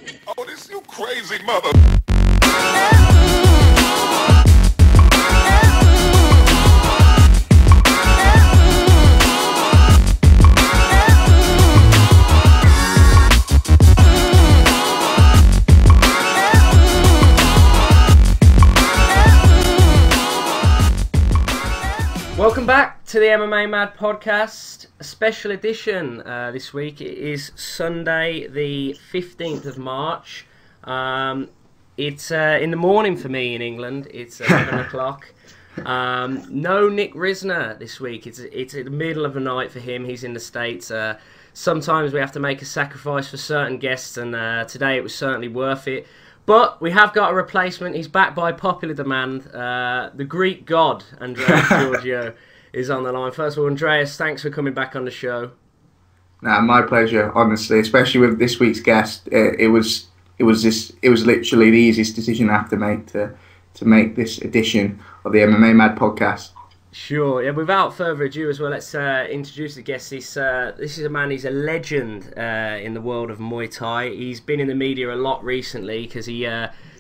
Oh, this you crazy mother. Welcome back to the MMA Mad podcast, a special edition this week. It is Sunday the 15th of March. It's in the morning for me in England. It's 11 o'clock. No Nick Risner this week. It's in the middle of the night for him. He's in the States. Sometimes we have to make a sacrifice for certain guests, and today it was certainly worth it. But we have got a replacement. He's back by popular demand. The Greek god, Andreas M Georgiou, is on the line. First of all, Andreas, thanks for coming back on the show. Nah, my pleasure, honestly. Especially with this week's guest, it was literally the easiest decision I have to make this edition of the MMA Mad podcast. Sure. Yeah. Without further ado, as well, let's introduce the guest. This is a man. He's a legend in the world of Muay Thai. He's been in the media a lot recently because he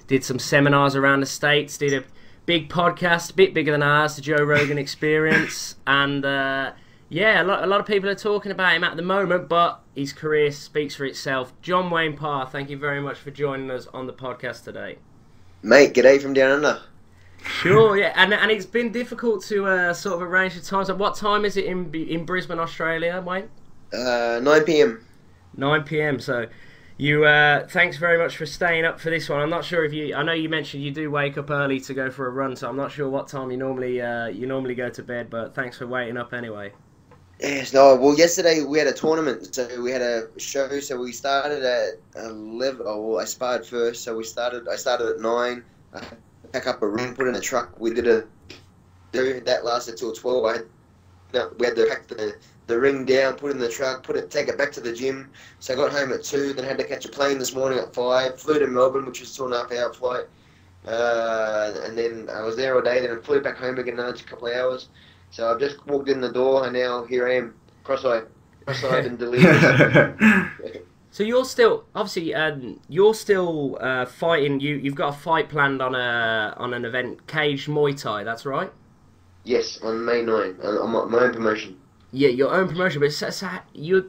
did some seminars around the States. Did a big podcast, a bit bigger than ours, the Joe Rogan Experience, and yeah, a lot of people are talking about him at the moment. But his career speaks for itself. John Wayne Parr, thank you very much for joining us on the podcast today. Mate, g'day from down under. Sure, yeah, and it's been difficult to sort of arrange the times. What time is it in Brisbane, Australia, Wayne? 9 p.m. 9 p.m. So, you thanks very much for staying up for this one. I'm not sure if you. I know you mentioned you do wake up early to go for a run, so I'm not sure what time you normally go to bed. But thanks for waiting up anyway. Yes, no. Well, yesterday we had a tournament, so we had a show. So we started at 11. Oh, well, I sparred first, so I started at 9. Pack up a ring, put it in a truck. We did that lasted till 12. We had to pack the ring down, put it in the truck, take it back to the gym. So I got home at 2, then had to catch a plane this morning at 5. Flew to Melbourne, which was a 2.5 hour flight, and then I was there all day. Then I flew back home again another couple of hours. So I've just walked in the door, and now here I am, cross-eyed and delirious. So you're still obviously fighting. You've got a fight planned on an event, Caged Muay Thai. That's right. Yes, on May 9, on my own promotion. Yeah, your own promotion. But you're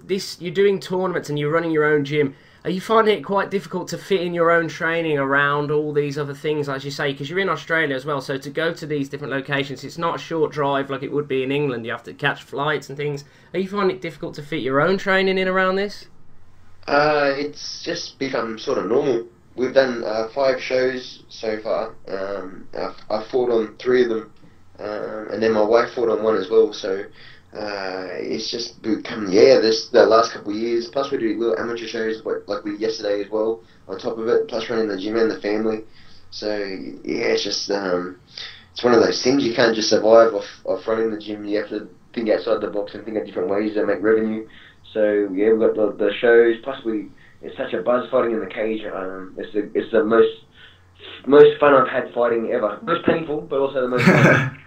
doing tournaments and you're running your own gym. Are you finding it quite difficult to fit in your own training around all these other things, as you say, because you're in Australia as well? So to go to these different locations, it's not a short drive like it would be in England. You have to catch flights and things. Are you finding it difficult to fit your own training in around this? It's just become sort of normal. We've done 5 shows so far. I fought on 3 of them, and then my wife fought on 1 as well. So it's just become the last couple of years. Plus we do little amateur shows like we yesterday as well. On top of it, plus running the gym and the family. So yeah, it's just it's one of those things. You can't just survive off running the gym. You have to think outside the box and think of different ways to make revenue. So yeah, we've got the shows. Plus it's such a buzz fighting in the cage. It's the most fun I've had fighting ever. Most painful, but also the most fun.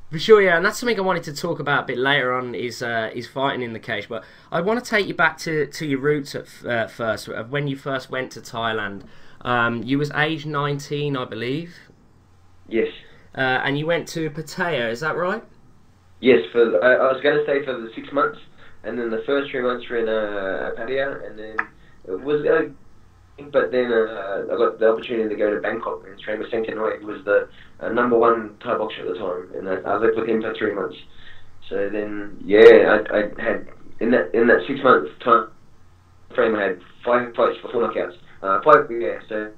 For sure, yeah, and that's something I wanted to talk about a bit later on. Is fighting in the cage, but I want to take you back to your roots at first, of when you first went to Thailand. You was age 19, I believe. Yes. And you went to Pattaya. Is that right? Yes. I was going to stay for the 6 months. And then the first 3 months were in Pattaya, and then it was. But then I got the opportunity to go to Bangkok and train with Sankanoi, who was the number 1 Thai boxer at the time, and I lived with him for 3 months. So then, yeah, I had in that 6 month time frame, I had 5 fights for 4 knockouts. 5, yeah. So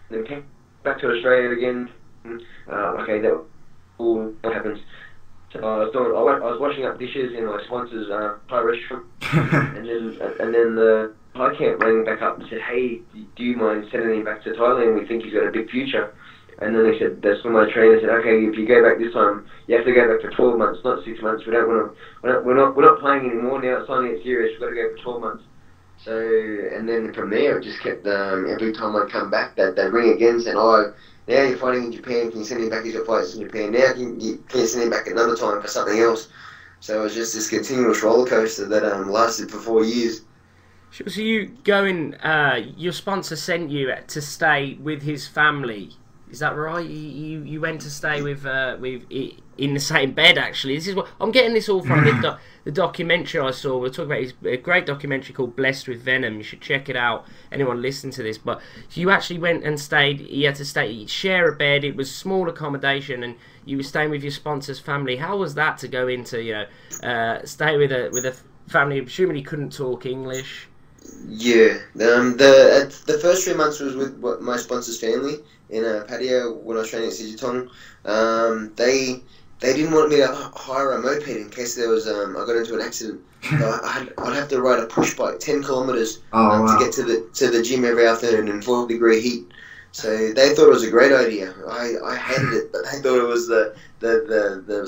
then came back to Australia again. Okay, that all happens. So I was washing up dishes in my sponsor's Thai restaurant, and then the Thai camp rang back up and said, "Hey, do you mind sending him back to Thailand? We think he's got a big future." And then they said, "That's when my trainer said, okay, if you go back this time, you have to go back for 12 months, not 6 months. We're not playing anymore now. It's time to get serious. We've got to go for 12 months." So, and then from there, it just kept every time I'd come back, they'd ring again saying, "Oh, now you're fighting in Japan, can you send him back? He's got fights in Japan. Now can you send him back another time for something else?" So it was just this continuous roller coaster that lasted for 4 years. So you going? Your sponsor sent you to stay with his family. Is that right? You went to stay with in the same bed. Actually, this is what I'm getting this all from the documentary I saw. We'll talk about a great documentary called "Blessed with Venom." You should check it out. Anyone listening to this, but you actually went and stayed. You had to share a bed. It was small accommodation, and you were staying with your sponsor's family. How was that to go into stay with a family? Assuming he couldn't talk English. Yeah, the first 3 months was with my sponsor's family in a patio when I was training at Sijitong. They didn't want me to hire a moped in case there was I got into an accident. So I'd have to ride a push bike 10 kilometers to get to the gym every afternoon in 40-degree heat. So they thought it was a great idea. I hated it, but they thought it was the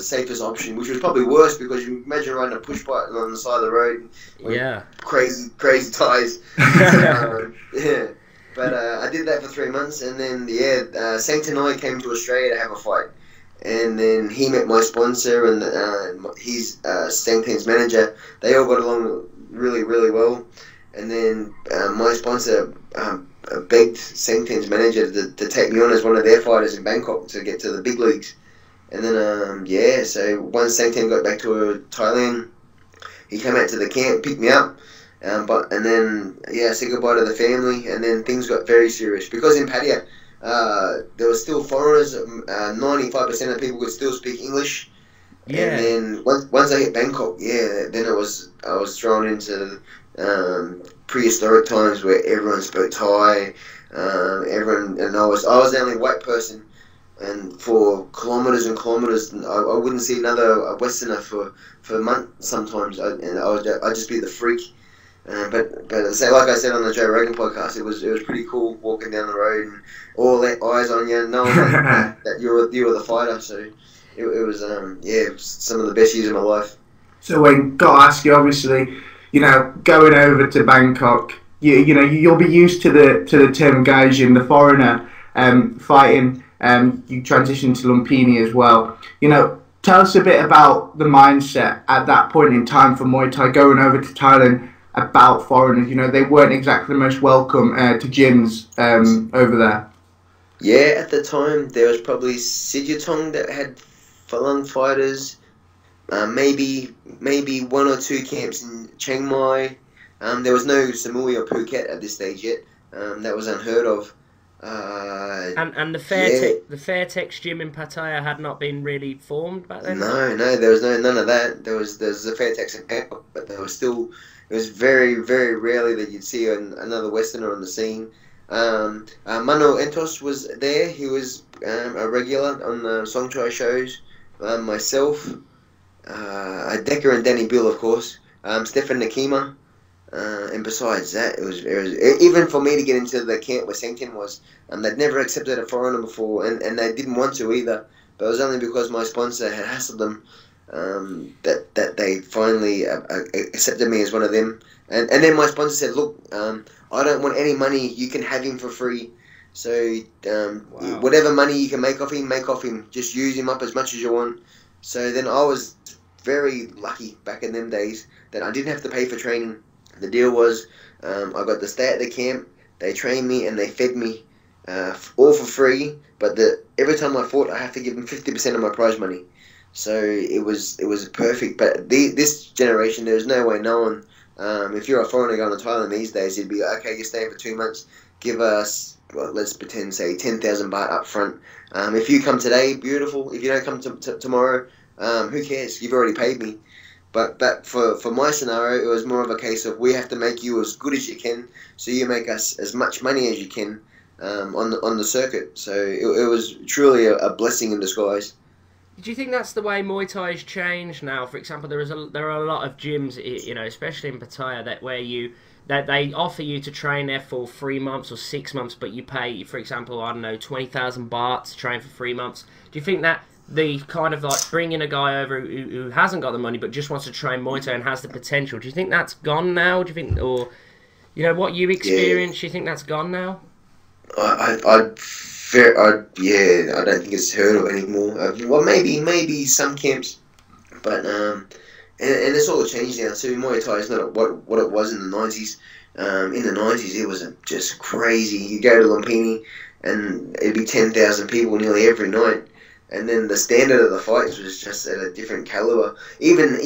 safest option, which was probably worse because you imagine riding a push bike on the side of the road. Yeah. Crazy ties. Yeah. But I did that for 3 months, and then Saint Tenoi came to Australia to have a fight, and then he met my sponsor and his Saint Ten's manager. They all got along really, really well, and then my sponsor begged Saint Ten's manager to take me on as one of their fighters in Bangkok to get to the big leagues. And then, so once Saint Ten got back to Thailand, he came out to the camp, picked me up, and then I said goodbye to the family, and then things got very serious. Because in Pattaya, there were still foreigners, 95% of people could still speak English. Yeah. And then once I hit Bangkok, then I was thrown into prehistoric times where everyone spoke Thai, and I was the only white person, and for kilometers and kilometers, I wouldn't see another Westerner for months sometimes, I'd just be the freak. But like I said on the Joe Rogan podcast, it was pretty cool walking down the road and all that eyes on you, knowing that you were the fighter. So it was some of the best years of my life. So Wayne, got to ask you, obviously, going over to Bangkok, you'll be used to the term Gaijin, the foreigner, fighting. You transitioned to Lumpini as well. Tell us a bit about the mindset at that point in time for Muay Thai going over to Thailand about foreigners. They weren't exactly the most welcome to gyms over there. Yeah, at the time there was probably Sijitong that had Falang fighters. Maybe one or two camps in Chiang Mai. There was no Samui or Phuket at this stage yet. That was unheard of. And the Fairtex gym in Pattaya had not been really formed back then. No, there was none of that. There was the Fairtex in Bangkok, but there was still. It was very, very rarely that you'd see another Westerner on the scene. Mano Entos was there. He was a regular on the Songchai shows. Myself, Decker and Danny Bill, of course. Stefan Nakima. And besides that, it was even for me to get into the camp where Sankton was, they'd never accepted a foreigner before, and they didn't want to either. But it was only because my sponsor had hassled them that they finally accepted me as one of them. And then my sponsor said, "Look, I don't want any money. You can have him for free. So whatever money you can make off him. Just use him up as much as you want." So then I was very lucky back in them days that I didn't have to pay for training. The deal was I got to stay at the camp, they trained me and they fed me all for free, but every time I fought I had to give them 50% of my prize money. So it was perfect. But this generation, there's no way knowing. If you're a foreigner going to Thailand these days, you'd be like, okay, you're staying for 2 months, give us, let's pretend, say 10,000 baht up front. If you come today, beautiful. If you don't come tomorrow, who cares? You've already paid me. But for my scenario, it was more of a case of we have to make you as good as you can, so you make us as much money as you can on the circuit. So it was truly a blessing in disguise. Do you think that's the way Muay Thai has changed now? For example, there are a lot of gyms, especially in Pattaya, that they offer you to train there for 3 months or 6 months, but you pay, for example, 20,000 baht to train for 3 months. Do you think that the kind of like bringing a guy over who hasn't got the money but just wants to train Muay Thai and has the potential, do you think that's gone now? Do you think, or what you experienced, do you think that's gone now? I don't think it's heard of anymore. Well, maybe some camps, but and it's all changed now too. Muay Thai is not what it was in the 90s. in the 90s, it was just crazy. You go to Lumpini, and it'd be 10,000 people nearly every night. And then the standard of the fights was just at a different caliber. Even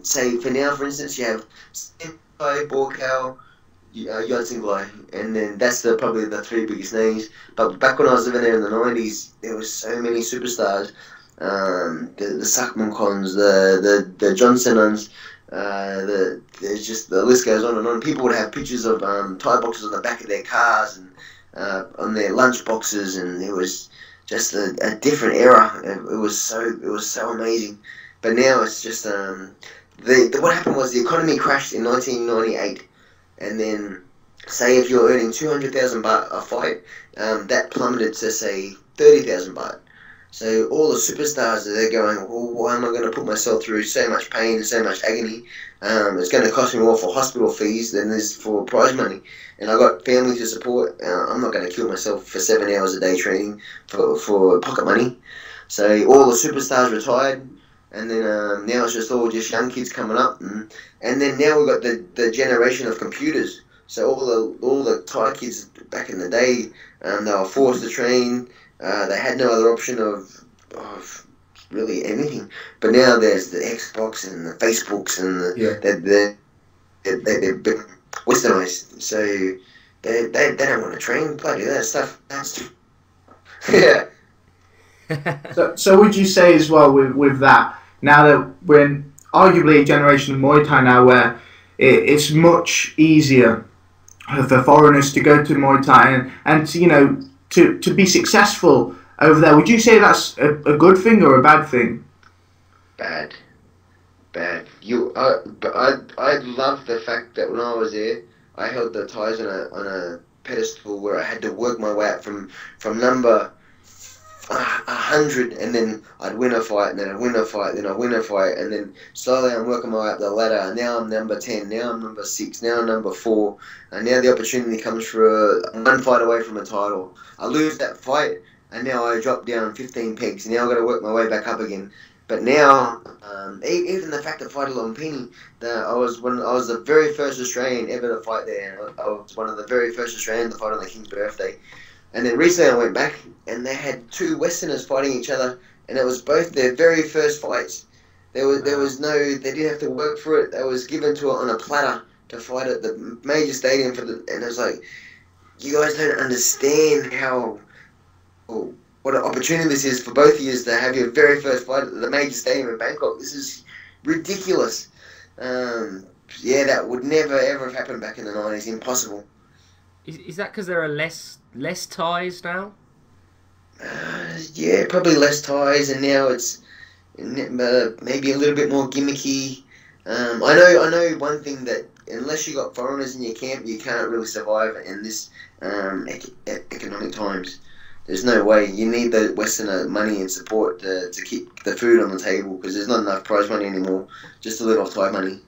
say for now, for instance, you have Senpai, Borkow, Yodsinglai, and then that's probably the three biggest names. But back when I was living there in the 90s, there was so many superstars. The Sakman Khons, the Johnsonans, there's just the list goes on and on. People would have pictures of Thai boxes on the back of their cars and on their lunch boxes, and it was just a different era. It was so amazing. But now it's just what happened was the economy crashed in 1998, and then say if you're earning 200,000 baht a fight, that plummeted to say 30,000 baht. So all the superstars, they're going, well, why am I going to put myself through so much pain and so much agony? It's going to cost me more for hospital fees than it is for prize money. And I've got family to support. I'm not going to kill myself for 7 hours a day training for pocket money. So all the superstars retired. And then now it's just all just young kids coming up. And then now we've got the generation of computers. So all the Thai kids back in the day, they were forced to train. They had no other option of really anything. But now there's the Xbox and the Facebooks and they're big westernized. So they don't want to train. Bloody that stuff. That's yeah. So would you say as well with that, now that we're in arguably a generation of Muay Thai now where it's much easier for foreigners to go to Muay Thai and to be successful over there, would you say that's a good thing or a bad thing? Bad. But I love the fact that when I was there, I held the Thais on a pedestal where I had to work my way up from number 100, and then I'd win a fight, and then I'd win a fight, then I'd win a fight, and then slowly I'm working my way up the ladder. Now I'm number 10, now I'm number 6, now I'm number 4, and now the opportunity comes for one fight away from a title. I lose that fight, and now I drop down 15 pegs, and now I've got to work my way back up again. But now, even the fact that fight at Lumpini, I was the very first Australian ever to fight there. I was one of the very first Australians to fight on the King's birthday. And then recently I went back, and they had two Westerners fighting each other, and it was both their very first fights. They didn't have to work for it. They was given to it on a platter to fight at the major stadium and I was like, you guys don't understand what an opportunity this is for both of you to have your very first fight at the major stadium in Bangkok. This is ridiculous. That would never ever have happened back in the 90s. Impossible. Is that because there are less Thais now? Yeah, probably less Thais, and now it's maybe a little bit more gimmicky. I know one thing, that unless you got foreigners in your camp, you can't really survive in this economic times. There's no way. You need the Westerner money and support to keep the food on the table, because there's not enough prize money anymore just to live off Thai money.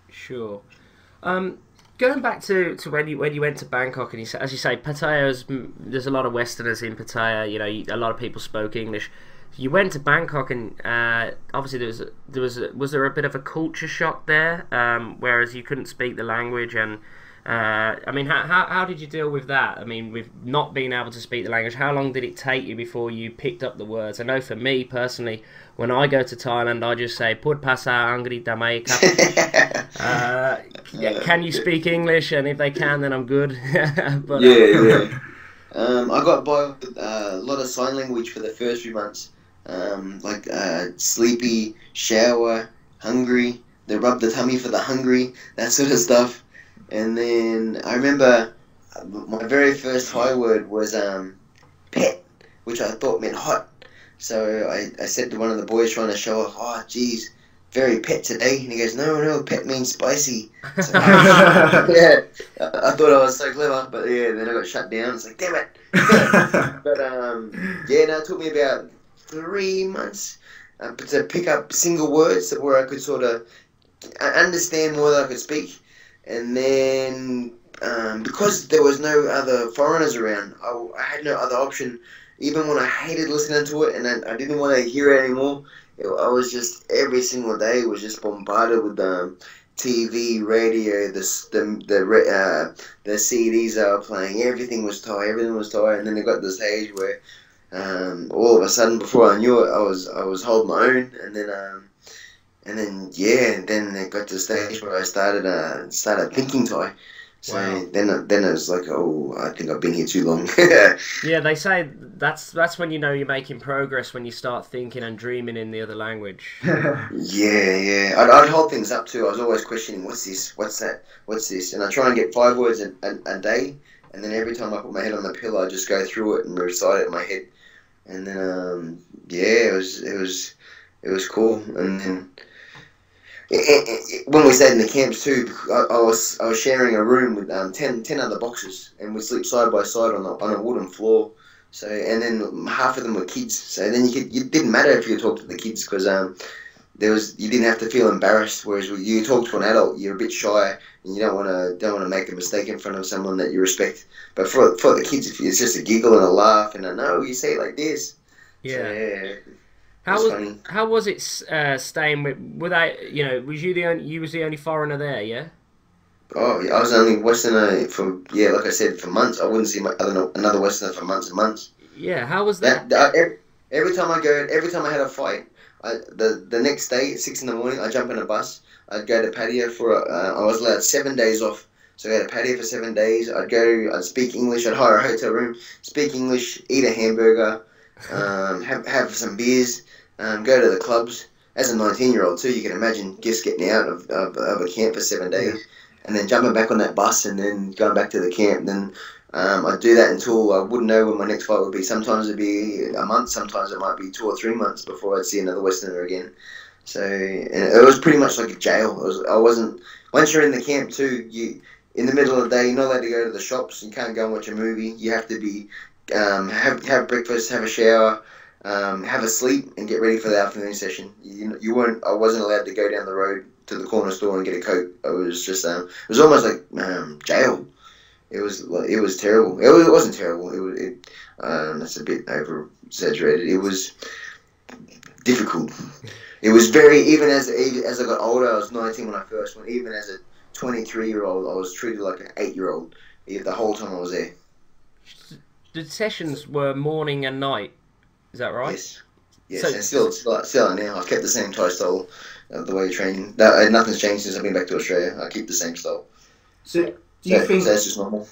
Sure. Going back to when you went to Bangkok, and as you say, Pattaya, there's a lot of Westerners in Pattaya. A lot of people spoke English. You went to Bangkok, and obviously was there a bit of a culture shock there, whereas you couldn't speak the language, and how did you deal with that? I mean, with not being able to speak the language, how long did it take you before you picked up the words? I know for me personally, when I go to Thailand, I just say "Put Pasa Angri Damai Kap." Can you speak English? And if they can, then I'm good. But, yeah. I got by with a lot of sign language for the first few months, like sleepy, shower, hungry. They rub the tummy for the hungry, that sort of stuff. And then I remember my very first Thai word was pet, which I thought meant hot. So I said to one of the boys trying to show off, "Oh, geez, very pet today." And he goes, no, pet means spicy. So, yeah, I thought I was so clever, but yeah, then I got shut down. It's like, damn it. But it took me about 3 months to pick up single words where I could sort of understand more than I could speak. And then because there was no other foreigners around, I had no other option. Even when I hated listening to it and I didn't want to hear it anymore, I was just, every single day was just bombarded with TV, radio, the CDs they were playing, everything was Thai, and then they got to the stage where all of a sudden, before I knew it, I was holding my own, and then it got to the stage where I started thinking Thai. So Wow. then it was like, oh, I think I've been here too long. Yeah, they say that's when you know you're making progress, when you start thinking and dreaming in the other language. Yeah. I'd hold things up too. I was always questioning, what's this? What's that? What's this? And I try and get 5 words a day, and then every time I put my head on the pillow, I just go through it and recite it in my head. And then it was cool. And then when we stayed in the camps too, I was sharing a room with 10 other boxers, and we sleep side by side on a wooden floor. So, and then half of them were kids. So then it didn't matter if you talked to the kids, because you didn't have to feel embarrassed. Whereas you talk to an adult, you're a bit shy, and you don't want to make a mistake in front of someone that you respect. But for the kids, it's just a giggle and a laugh, and no, you say it like this. Yeah. So, yeah. How was it staying with? Were they, was you was the only foreigner there? Yeah. Oh, yeah, I was only Westerner for like I said, for months. I wouldn't see another Westerner for months and months. Yeah. How was that? Every time I had a fight, the next day at 6 a.m, I jump in a bus. I'd go to patio I was allowed 7 days off. So I had a patio for 7 days. I'd speak English. I'd hire a hotel room, speak English, eat a hamburger, have some beers, go to the clubs. As a 19-year-old too, you can imagine just getting out of a camp for 7 days, and then jumping back on that bus and then going back to the camp. Then I'd do that until I wouldn't know when my next fight would be. Sometimes it'd be a month, sometimes it might be 2 or 3 months before I'd see another Westerner again. So, and it was pretty much like a jail. Once you're in the camp too, in the middle of the day, you're not allowed to go to the shops. You can't go and watch a movie. You have to be have breakfast, have a shower, have a sleep, and get ready for the afternoon session. I wasn't allowed to go down the road to the corner store and get a Coke. It was just it was almost like jail. It was terrible. It wasn't terrible. That's a bit over exaggerated. It was difficult. It was even as I got older. I was 19 when I first went. Even as a 23-year-old, I was treated like an 8-year-old the whole time I was there. The sessions were morning and night. Is that right? Yes, So, and still now. I've kept the same Thai style of the way of training. Nothing's changed since I've been back to Australia. I keep the same style. So, do you think that's just normal?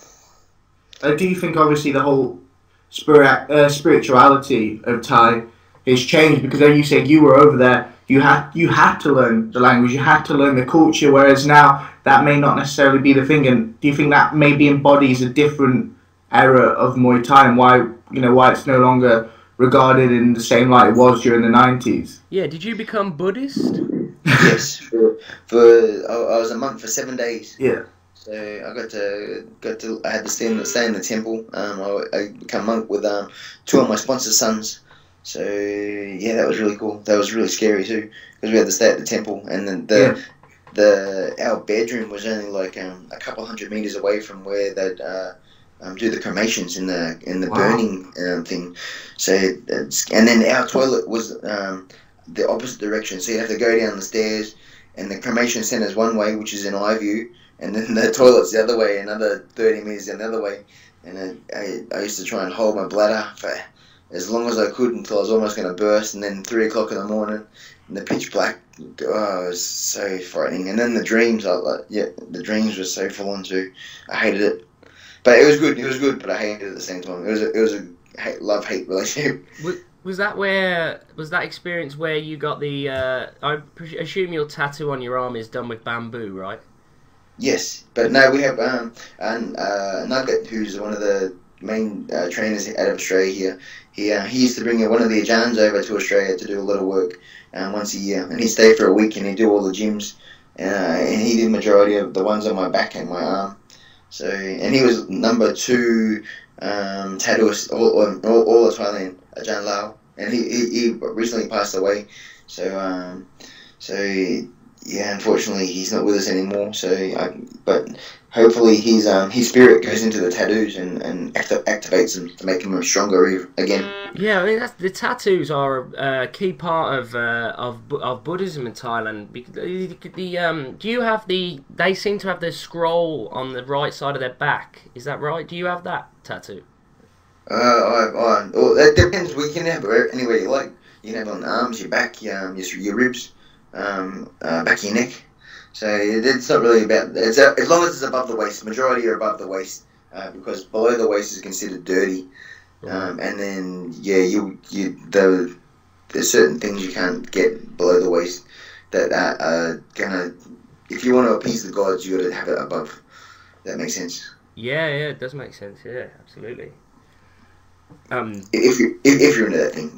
Do you think obviously the whole spirituality of Thai has changed? Because as you said, you were over there. You had to learn the language. You had to learn the culture. Whereas now that may not necessarily be the thing. And do you think that maybe embodies a different era of Muay Thai, and why it's no longer regarded in the same light it was during the 90s? Yeah. Did you become Buddhist? Yes. I was a monk for 7 days. Yeah. So I had to stay in the temple. I became monk with 2 of my sponsor sons. So yeah, that was really cool. That was really scary too, because we had to stay at the temple, and then our bedroom was only like a couple hundred meters away from where they'd do the cremations in the Wow. burning thing. So and then our toilet was the opposite direction. So you have to go down the stairs, and the cremation center's one way, which is in eye view, and then the toilet's the other way, another 30 meters the other way. And I used to try and hold my bladder for as long as I could until I was almost going to burst, and then 3 o'clock in the morning in the pitch black. Oh, it was so frightening. And then the dreams, the dreams were so full on too. I hated it, but it was good. But I hated it at the same time. It was a love-hate relationship. Was that experience where you got the? I assume your tattoo on your arm is done with bamboo, right? Yes, but no, we have Nugget, who's one of the main trainers out of Australia here. He used to bring one of the Ajans over to Australia to do a lot of work once a year, and he'd stay for a week and he'd do all the gyms, and he did the majority of the ones on my back and my arm. So, and he was number 2 tattooist all of Thailand, Ajan Lau, and he recently passed away. So yeah, unfortunately, he's not with us anymore. But hopefully, his spirit goes into the tattoos and activates them to make him stronger again. Yeah, I mean the tattoos are a key part of Buddhism in Thailand. Do you have the? They seem to have the scroll on the right side of their back. Is that right? Do you have that tattoo? Well, that depends. We can have it anywhere you like. You can have it on the arms, your back, your ribs, back of your neck. So it's not really about. As long as it's above the waist. The majority are above the waist, because below the waist is considered dirty. And then there's certain things you can't get below the waist that are gonna. If you want to appease the gods, you got to have it above. That makes sense. Yeah, it does make sense. Yeah, absolutely. If you're into that thing.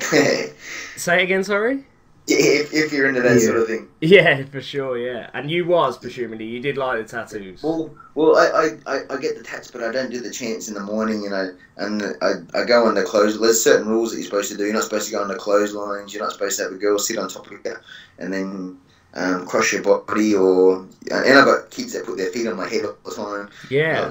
Say it again, sorry? If you're into that sort of thing. Yeah, for sure, yeah. And you was, presumably, you did like the tattoos. Well, I get the tats, but I don't do the chants in the morning, and I go on the clothes. There's certain rules that you're supposed to do. You're not supposed to go on the clotheslines. You're not supposed to have a girl sit on top of you and then cross your body, and I've got kids that put their feet on my head all the time. Yeah.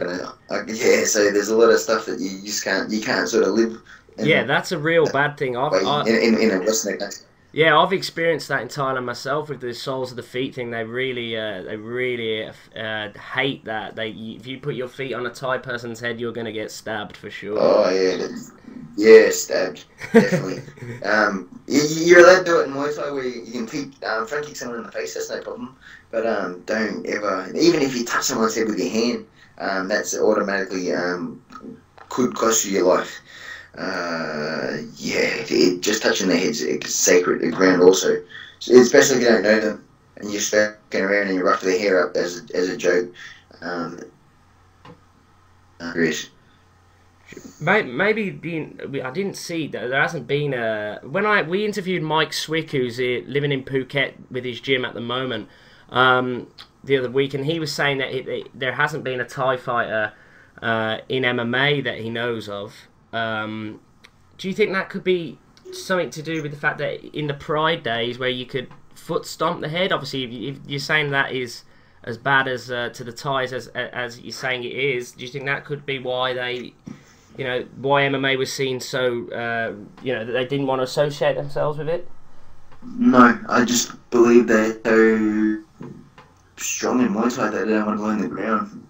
So there's a lot of stuff that you just can't sort of live. Yeah, that's a real bad thing. In a Western country. Yeah, I've experienced that in Thailand myself with the soles of the feet thing. They really hate that. If you put your feet on a Thai person's head, you're going to get stabbed for sure. Oh yeah, stabbed definitely. You're allowed to do it in Muay Thai where you can front kick someone in the face. That's no problem. But don't ever, even if you touch someone's head with your hand, that's automatically could cost you your life. Just touching their heads is sacred, the ground also. Especially if you don't know them and you're walking around and you ruffle their hair up as a joke. Maybe I didn't see that there hasn't been we interviewed Mike Swick, who's living in Phuket with his gym at the moment, the other week, and he was saying that there hasn't been a Thai fighter in MMA that he knows of. Do you think that could be something to do with the fact that in the Pride days where you could foot stomp the head? Obviously, if you're saying that is as bad as to the Thais as you're saying it is, do you think that could be why why MMA was seen so, that they didn't want to associate themselves with it? No, I just believe they're so strong in Muay Thai that they don't want to go on the ground.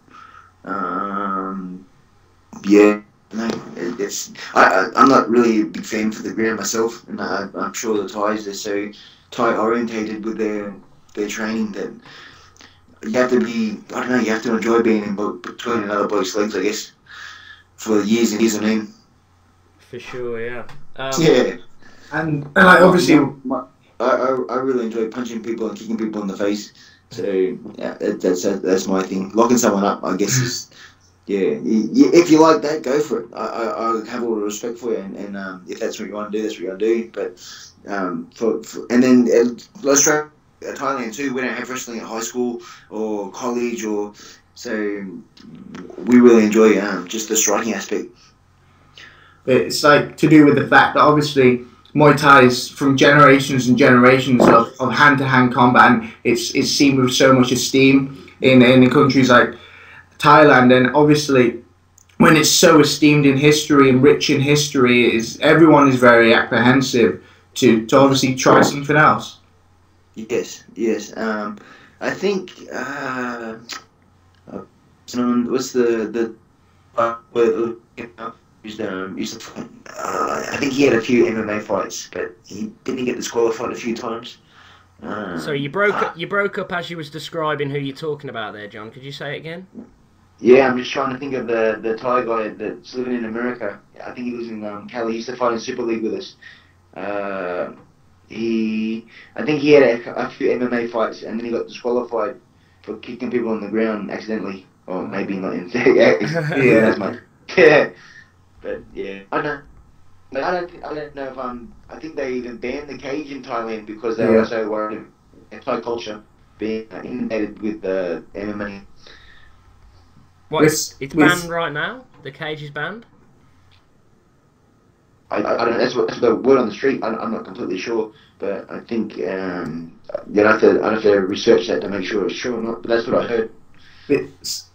No, I'm not really a big fan for the ground myself, and I'm sure the Thais are so Thai orientated with their training that you have to be, I don't know, you have to enjoy being in between another bloke's legs, I guess, for years and years on end. For sure, yeah. And obviously, I really enjoy punching people and kicking people in the face. So yeah, that's my thing. Locking someone up, I guess, is. Yeah, if you like that, go for it. I have all the respect for you, and if that's what you want to do, that's what you want to do. But and then let's try Thailand too. We don't have wrestling at high school or college, so we really enjoy just the striking aspect. It's like to do with the fact that obviously Muay Thai is from generations and generations of hand-to-hand combat, and it's seen with so much esteem in countries like Thailand, and obviously when it's so esteemed in history and rich in history, everyone is very apprehensive to obviously try something else. Yes. I think what's the I think he had a few MMA fights, but he didn't get disqualified a few times. So you broke up as you was describing who you're talking about there, John. Could you say it again? Yeah, I'm just trying to think of the Thai guy that's living in America. I think he was in Cali. He used to fight in Super League with us. I think he had a few MMA fights, and then he got disqualified for kicking people on the ground accidentally, or maybe not in. That's my. Yeah, but yeah, I don't know if I think they even banned the cage in Thailand because they were so worried about Thai culture being inundated with MMA. What? It's banned right now? The cage is banned? I don't know. That's the word on the street. I'm not completely sure, but I think I'd have to research that to make sure it's true or not. But that's what I heard.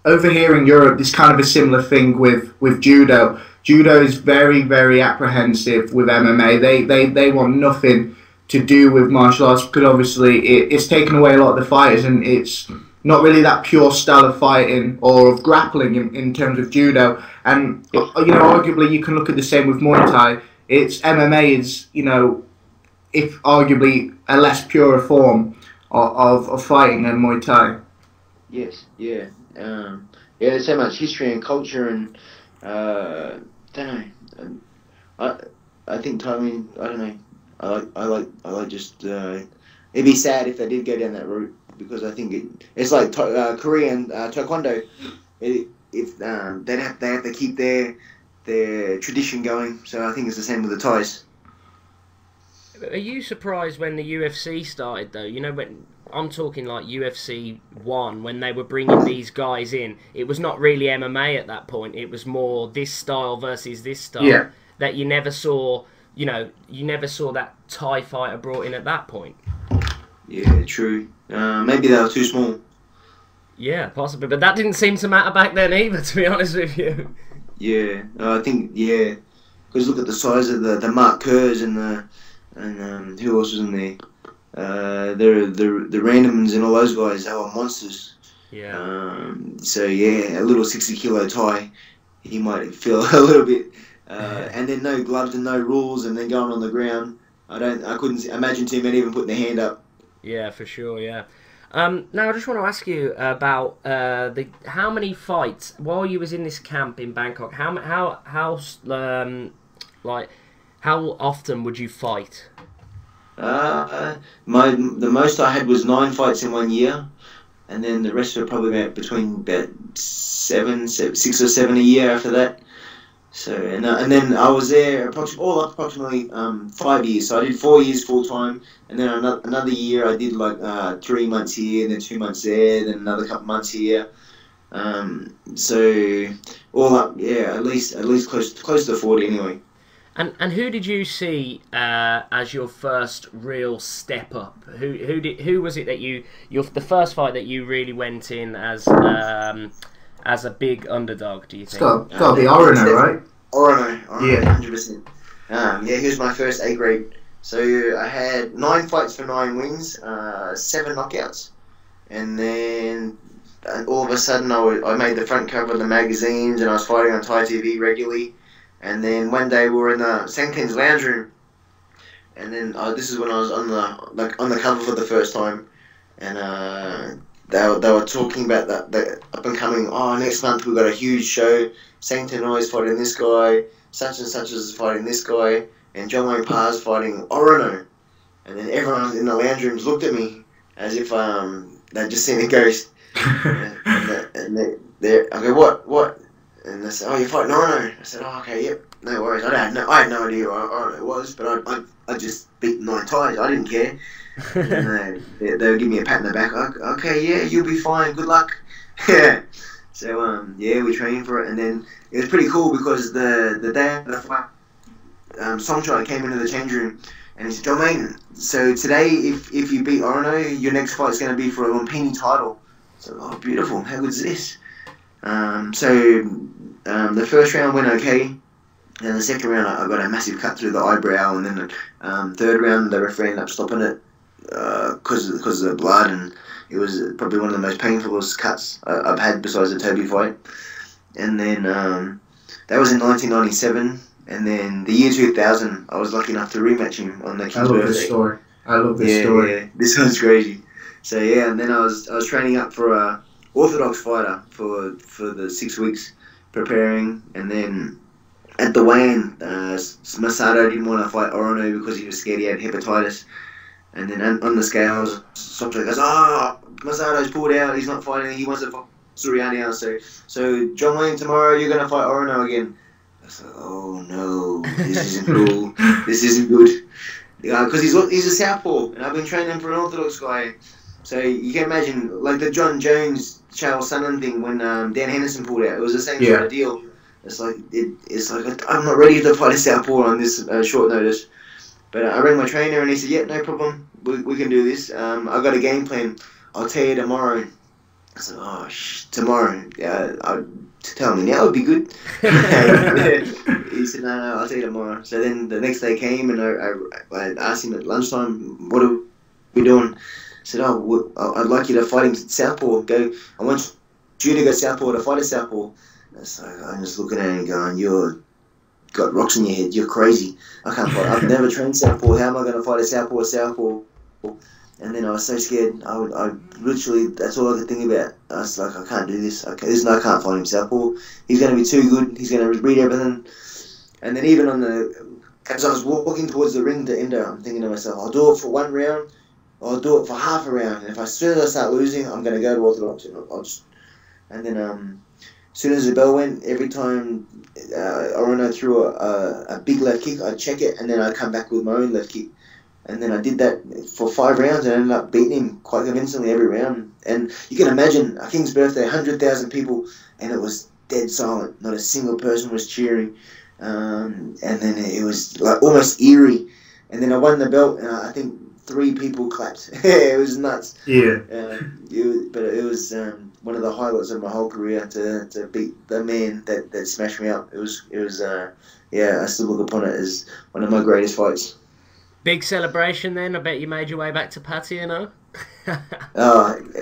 Over here in Europe, there's kind of a similar thing with judo. Judo is very, very apprehensive with MMA. They want nothing to do with martial arts because obviously it's taken away a lot of the fighters, and it's not really that pure style of fighting or of grappling in terms of judo. And arguably you can look at the same with Muay Thai. It's MMA is if arguably a less pure form of fighting than Muay Thai. Yes, yeah, there's so much history and culture, and don't know. I think timing. I don't know. I like just. It'd be sad if they did go down that route because I think it's like Korean taekwondo. If they have to keep their tradition going. So I think it's the same with the Thais. Are you surprised when the UFC started though? When I'm talking like UFC 1, when they were bringing these guys in, it was not really MMA at that point. It was more this style versus this style. Yeah. That you never saw. You never saw that Thai fighter brought in at that point. Yeah, true. Maybe they were too small. Yeah, possibly, but that didn't seem to matter back then either. To be honest with you. Yeah, I think because look at the size of the Mark Kerrs and who else was in there? The randoms and all those guys, they were monsters. Yeah. So a little 60-kilo Thai, he might feel a little bit. And then no gloves and no rules, and then going on the ground. I couldn't imagine too many even putting their hand up. Yeah, for sure. Yeah. Now I just want to ask you about how many fights while you was in this camp in Bangkok. How often would you fight? The most I had was 9 fights in 1 year, and then the rest were probably about 6 or 7 a year after that. So and then I was there approximately 5 years. So I did 4 years full time, and then another year I did like 3 months here, and then 2 months there, then another couple months here. So all up, at least close to 40 anyway. And who did you see as your first real step up? Who was it that the first fight that you really went in as a big underdog? Do you think? It's got to be Orono, right? Orono, yeah, 100%. He was my first A grade. So I had 9 fights for 9 wins, 7 knockouts, and then all of a sudden I made the front cover of the magazines, and I was fighting on Thai TV regularly. And then one day we were in the Sangtin's lounge room, and then this is when I was on the cover for the first time, and they were talking about the up and coming. Oh, next month we've got a huge show. Sangtin is fighting this guy. Such and such is fighting this guy, and John Wayne Parr is fighting Orono. And then everyone in the lounge rooms looked at me as if they'd just seen a ghost. and they I go, what? And they said, oh, you're fighting Orono. I said, oh, okay, yep, no worries. I had no idea what Orono was, but I just beat 9 Thais. I didn't care. And they would give me a pat in the back. Okay, yeah, you'll be fine. Good luck. Yeah. So we trained for it, and then it was pretty cool because the day of the fight, Songchai came into the change room, and he said, John Wayne, so today if you beat Orono, your next fight's going to be for a Lumpini title. So, oh, beautiful. How good's this? The first round went okay, and the second round I got a massive cut through the eyebrow, and then the third round the referee ended up stopping it because of the blood, and it was probably one of the most painful cuts I've had besides the Toby fight. And then that was in 1997, and then the year 2000 I was lucky enough to rematch him on the kid's birthday. I love this story. Yeah, this one's crazy. So and then I was training up for a orthodox fighter for the 6 weeks preparing, and then at the weigh-in, Masato didn't want to fight Orono because he was scared he had hepatitis. And then on the scales, Songchai goes, Masato's pulled out, he's not fighting, he wants to fight Suryani now. So John Wayne, tomorrow you're going to fight Orono again. I said, oh no, this isn't cool, this isn't good. Because he's a southpaw, and I've been training for an orthodox guy. So you can imagine, like the John Jones, Charles Sonnen thing when Dan Henderson pulled out. It was the same sort of deal. It's like I'm not ready to fight a southpaw on this short notice. But I rang my trainer and he said, yeah, no problem, we can do this. I got a game plan. I'll tell you tomorrow. I said, oh, tomorrow. To tell me now would be good. He said, no, I'll tell you tomorrow. So then the next day came and I asked him at lunchtime, what are we doing? I said, I'd like you to fight him southpaw. I want you to go southpaw to fight a southpaw. It's like, I'm just looking at him and going, you're got rocks in your head, you're crazy. I can't fight. I've never trained southpaw. How am I going to fight a southpaw? And then I was so scared. I literally, that's all I could think about. I was like, I can't do this. I can't fight him southpaw. He's going to be too good. He's going to read everything. And then even as I was walking towards the ring to enter, I'm thinking to myself, I'll do it for 1 round. I'll do it for half a round. And as soon as I start losing, I'm going to go to orthodox. And then as soon as the bell went, every time Orono threw a big left kick, I'd check it, and then I'd come back with my own left kick. And then I did that for 5 rounds and I ended up beating him quite convincingly every round. And you can imagine a King's birthday, 100,000 people, and it was dead silent. Not a single person was cheering. And then it was like almost eerie. And then I won the belt, and I think 3 people clapped. It was nuts. Yeah. But it was one of the highlights of my whole career to beat the man that smashed me up. It was I still look upon it as one of my greatest fights. Big celebration then. I bet you made your way back to Pattaya, no?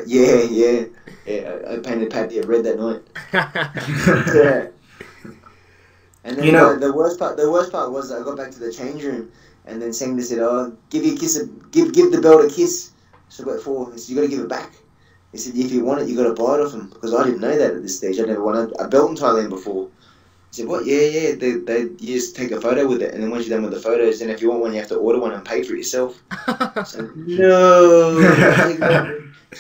Yeah. I painted Pattaya red that night. Yeah. And then the worst part was that I got back to the change room, and then Sengda said, "Oh, give the belt a kiss." So what for? He said, "You got to give it back." He said, "If you want it, you got to buy it off him." Because I didn't know that at this stage. I never won a belt in Thailand before. He said, "What? Yeah. You just take a photo with it, and then once you're done with the photos, then if you want one, you have to order one and pay for it yourself." So, no.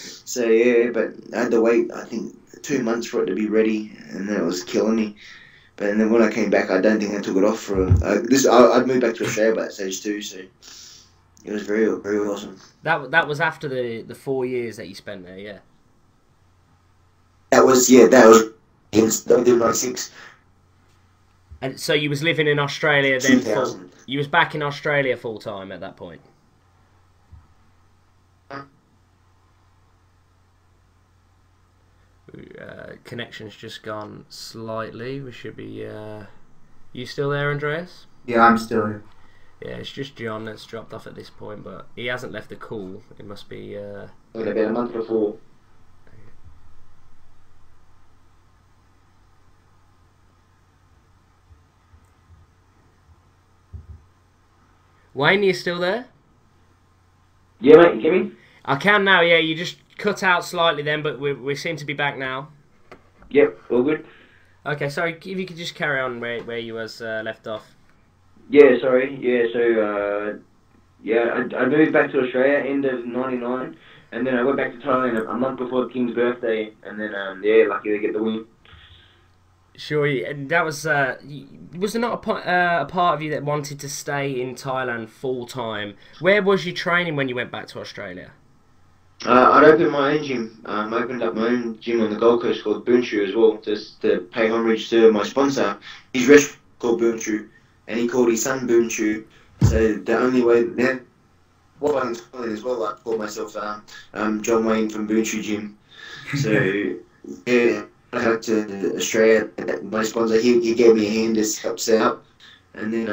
So yeah, but I had to wait, I think, 2 months for it to be ready, and then it was killing me. But then when I came back, I don't think I took it off for I'd moved back to Australia by that stage too, so it was very, very awesome. That was after the 4 years that you spent there, yeah. That was in 96. And so you was living in Australia then? You was back in Australia full time at that point? Connection's just gone slightly. We should be... You still there, Andreas? Yeah, I'm still here. Yeah, it's just John that's dropped off at this point, but he hasn't left the call. It must be... About a month before. Wayne, are you still there? Yeah, mate, you get me? I can now, yeah. You just cut out slightly then, but we seem to be back now. Yep, all good. Okay, sorry, if you could just carry on where you was left off. Yeah, sorry. Yeah, so, I moved back to Australia end of 99, and then I went back to Thailand a month before the King's birthday, and then, lucky to get the win. Sure, and that was there not a part of you that wanted to stay in Thailand full time? Where was you training when you went back to Australia? I'd opened my own gym. I opened up my own gym on the Gold Coast called Boonchu as well, just to pay homage to my sponsor. His restaurant called Boonchu, and he called his son Boonchu. So the only way then, what I'm calling as well, I called myself John Wayne from Boonchu Gym. So yeah. I got to Australia, my sponsor, he gave me a hand, just helps out. And then,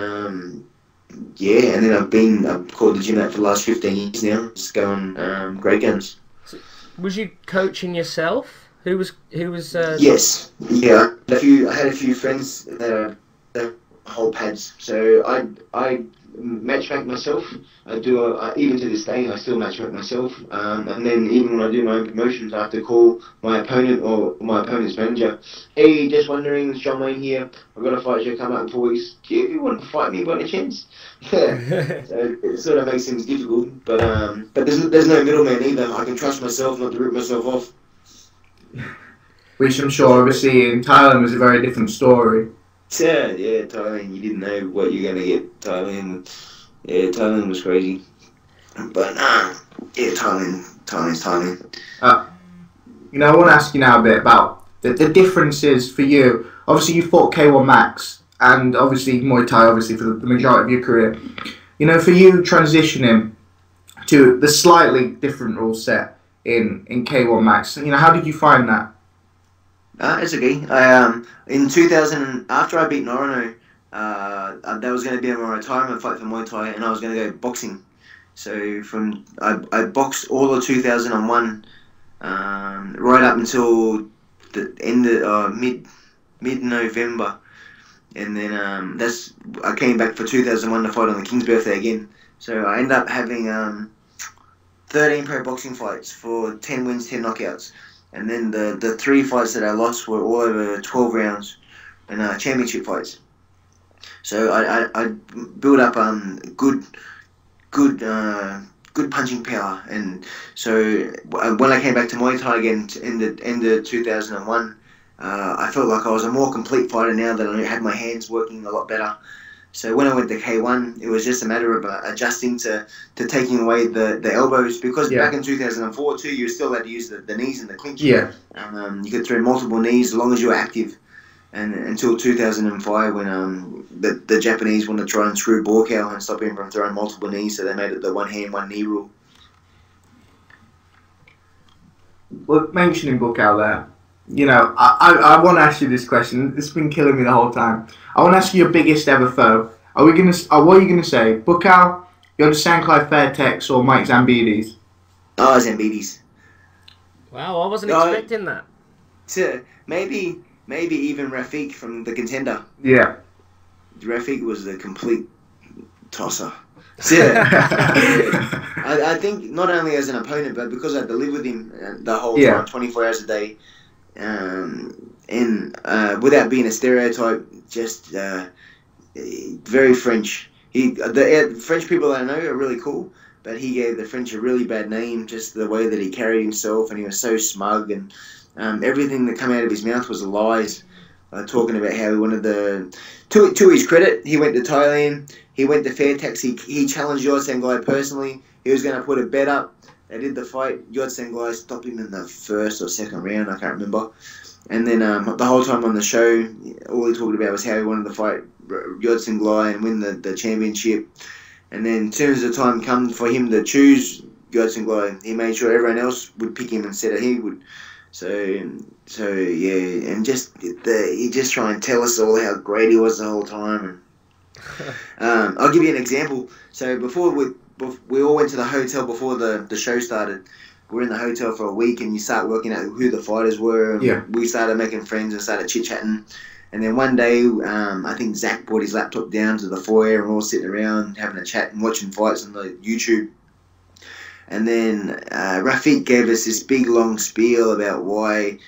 I've called the gym out for the last 15 years now, just going great guns. So, was you coaching yourself? Who was? Yes, yeah. I had a few friends that hold pads, so I matchmake myself. I do even to this day I still matchmake myself, and then even when I do my own promotions, I have to call my opponent or my opponent's manager. Hey, just wondering, it's John Wayne here. I've got a fight show come up in 4 weeks. Do you want to fight me by any chance? Yeah. So it sort of makes things difficult, but there's no middleman either. I can trust myself not to rip myself off. Which I'm sure, obviously, in Thailand was a very different story. Yeah, Thailand, you didn't know what you're going to get. Thailand was crazy. But, Thailand's Thailand. I want to ask you now a bit about the differences for you. Obviously, you fought K1 Max and obviously Muay Thai, obviously for the majority of your career. You know, for you transitioning to the slightly different rule set in K1 Max, you know, how did you find that? It's okay. In 2000, after I beat Norino, that was going to be my retirement fight for Muay Thai, and I was going to go boxing. So I boxed all of 2001, right up until the end of mid-November, and then I came back for 2001 to fight on the King's birthday again. So I ended up having 13 pro boxing fights for 10 wins, 10 knockouts. And then the 3 fights that I lost were all over 12 rounds and championship fights. So I built up good punching power. And so when I came back to Muay Thai again in the end of 2001, I felt like I was a more complete fighter now that I had my hands working a lot better. So when I went to K1, it was just a matter of adjusting to taking away the elbows, because back in 2004 too, you were still allowed to use the knees and the clinch. Yeah. You could throw multiple knees as long as you were active. And until 2005, when the Japanese wanted to try and screw Borkow and stop him from throwing multiple knees, so they made it the 1 hand, 1 knee rule. Well, mentioning Borkow there, you know, I want to ask you this question. It's been killing me the whole time. I want to ask you your biggest ever foe. What are you gonna say? Borkow, Yod Sanklai Fairtex, or Mike Zambides? Oh, Zambides. Wow, I wasn't expecting that. So maybe even Rafiq from the Contender. Yeah. Rafiq was a complete tosser. Yeah. I think not only as an opponent, but because I had to live with him the whole time, 24 hours a day. And without being a stereotype, just very French. The French people I know are really cool, but he gave the French a really bad name, just the way that he carried himself, and he was so smug, and everything that came out of his mouth was lies. Talking about how he wanted to his credit, he went to Thailand, he went to Fairtex, he challenged Yod Sanklai personally, he was going to put a bet up. They did the fight. Yod Sanklai stopped him in the 1st or 2nd round, I can't remember. And then the whole time on the show, all he talked about was how he wanted to fight Yod Sanklai and win the championship. And then as soon as the time came for him to choose Yod Sanklai, he made sure everyone else would pick him instead of he would. So yeah, and he just try and tell us all how great he was the whole time. And, I'll give you an example. So before we all went to the hotel before the show started. We were in the hotel for a week, and you start working out who the fighters were. And we started making friends and started chit-chatting. And then one day, I think Zach brought his laptop down to the foyer, and we're all sitting around having a chat and watching fights on the YouTube. And then Rafiq gave us this big long spiel about why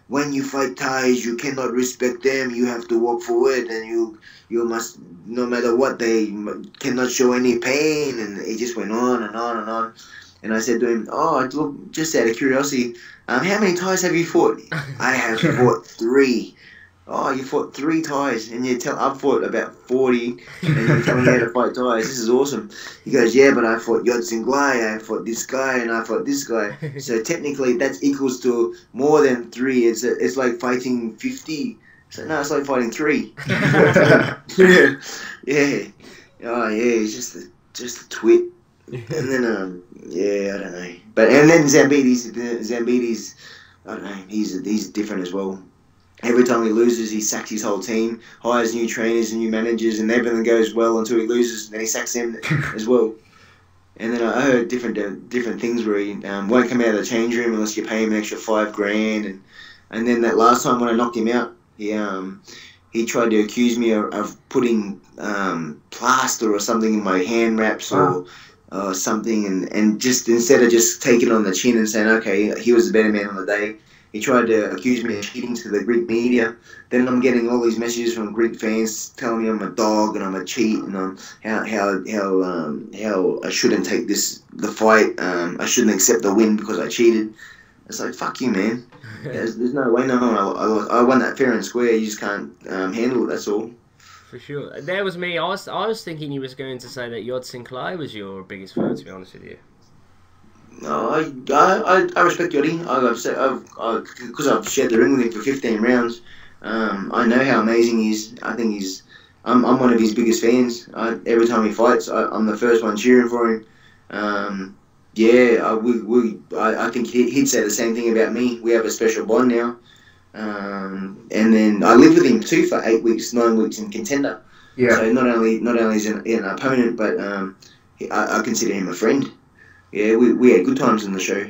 when you fight Thais, you cannot respect them. You have to walk forward, and you must, no matter what, they cannot show any pain. And he just went on and on and on. And I said to him, "Oh, look, just out of curiosity, how many Thais have you fought?" "I have fought 3. "Oh, you fought 3 Thais, and I've fought about 40, and you're telling me how to fight Thais. This is awesome." He goes, "Yeah, but I fought Yod Sanklai, I fought this guy, and I fought this guy. So technically, that's equals to more than 3. It's like fighting 50. So no, it's like fighting 3. Yeah. Oh yeah, he's just a twit. And then I don't know. And then Zambides, I don't know. He's different as well. Every time he loses, he sacks his whole team, hires new trainers and new managers, and everything goes well until he loses, and then he sacks them as well. And then I heard different things where he won't come out of the change room unless you pay him an extra $5,000, and then that last time when I knocked him out, he tried to accuse me of putting plaster or something in my hand wraps or something, and just instead of just taking it on the chin and saying, okay, he was the better man on the day, he tried to accuse me of cheating to the Greek media. Then I'm getting all these messages from Greek fans telling me I'm a dog and I'm a cheat, and how I shouldn't take the fight. I shouldn't accept the win because I cheated. It's like, fuck you, man. There's no way. No, I won that fair and square. You just can't handle it. That's all. For sure. That was me. I was thinking you was going to say that Yod Sanklai was your biggest foe, to be honest with you. No, I respect Yachty. Because I've shared the ring with him for 15 rounds. I know how amazing he is. I think I'm one of his biggest fans. Every time he fights, I'm the first one cheering for him. I think he'd say the same thing about me. We have a special bond now. And then I lived with him too for 9 weeks in Contender. Yeah. So not only is he an opponent, but I consider him a friend. Yeah, we had good times in the show.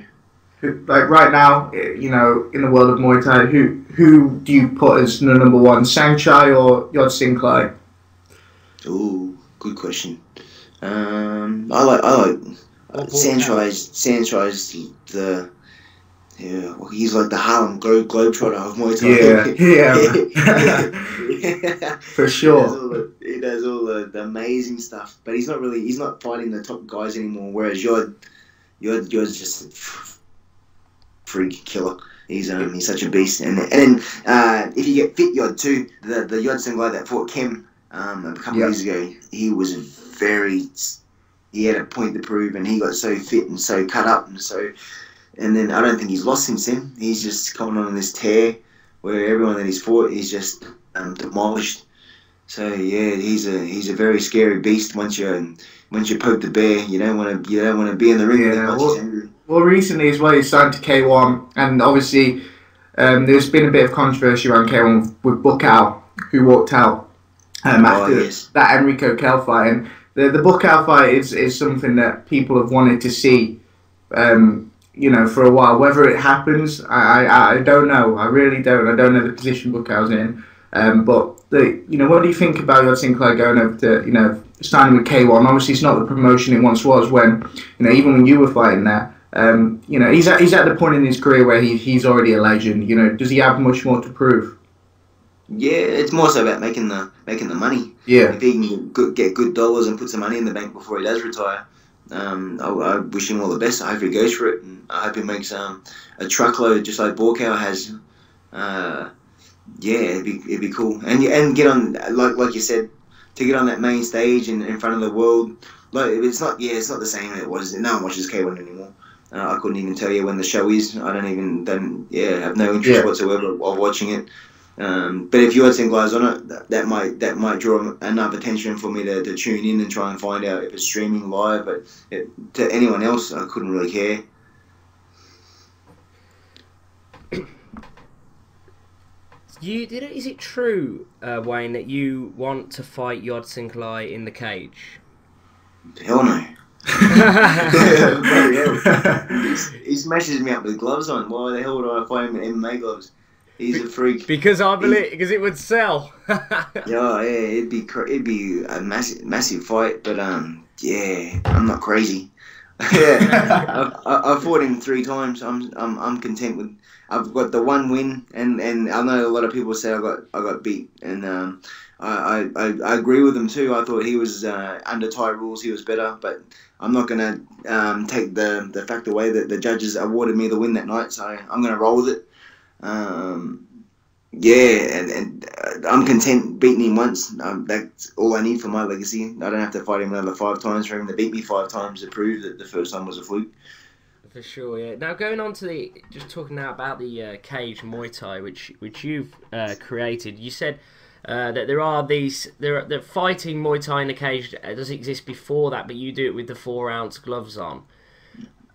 Like right now, you know, in the world of Muay Thai, who do you put as the number one, Saenchai or Yodsin Clay? Ooh, good question. I like Saenchai's he's like the Harlem Globetrotter of Muay Thai. Yeah, for sure. He does all the amazing stuff, but he's not fighting the top guys anymore. Whereas Yod's just a freak killer. He's such a beast. And then if you get fit Yod too, the Yodson guy that fought Kim a couple of years ago, he had a point to prove, and he got so fit and so cut up and then I don't think he's lost since then. He's just coming on this tear where everyone that he's fought is just demolished. So yeah, he's a very scary beast. Once you poke the bear, you don't want to be in the ring with him much. Well, recently as well, he signed to K1, and obviously there's been a bit of controversy around K1 with Bukaw, who walked out after that Enrico Kell fight. And the Bukaw fight is something that people have wanted to see, you know, for a while. Whether it happens, I don't know. I really don't. I don't know the position Bukaw's in. But what do you think about Yod Sinclair going over to, you know, signing with K1? Obviously, it's not the promotion it once was. When, you know, even when you were fighting there. You know, he's at the point in his career where he's already a legend. You know, does he have much more to prove? Yeah, it's more so about making the money. Yeah. If he can get good dollars and put some money in the bank before he does retire, I wish him all the best. I hope he goes for it, and I hope he makes a truckload just like Borkow has. Yeah, it'd be cool, and get on like you said, to get on that main stage in front of the world. Like it's not the same as it was. No one watches K1 anymore. I couldn't even tell you when the show is. I have no interest whatsoever of watching it. But if you had some guys on it, that might draw enough attention for me to tune in and try and find out if it's streaming live. But to anyone else, I couldn't really care. Is it true, Wayne, that you want to fight Yod Sinclair in the cage? Hell no. He smashes me up with gloves on. Why the hell would I fight him in MMA gloves? He's a freak. Because it would sell. Yeah, it'd be a massive fight, but I'm not crazy. Yeah, I've fought him 3 times. I'm content with. I've got the one win, and I know a lot of people say I got beat, and I agree with them too. I thought he was under Thai rules, he was better, but I'm not gonna take the fact away that the judges awarded me the win that night. So I'm gonna roll with it. And I'm content beating him once. That's all I need for my legacy. I don't have to fight him another 5 times for him to beat me 5 times to prove that the first time was a fluke. For sure, yeah. Now going on to just talking now about the cage Muay Thai, which you've created. You said that they're fighting Muay Thai in the cage does exist before that, but you do it with the 4-ounce gloves on.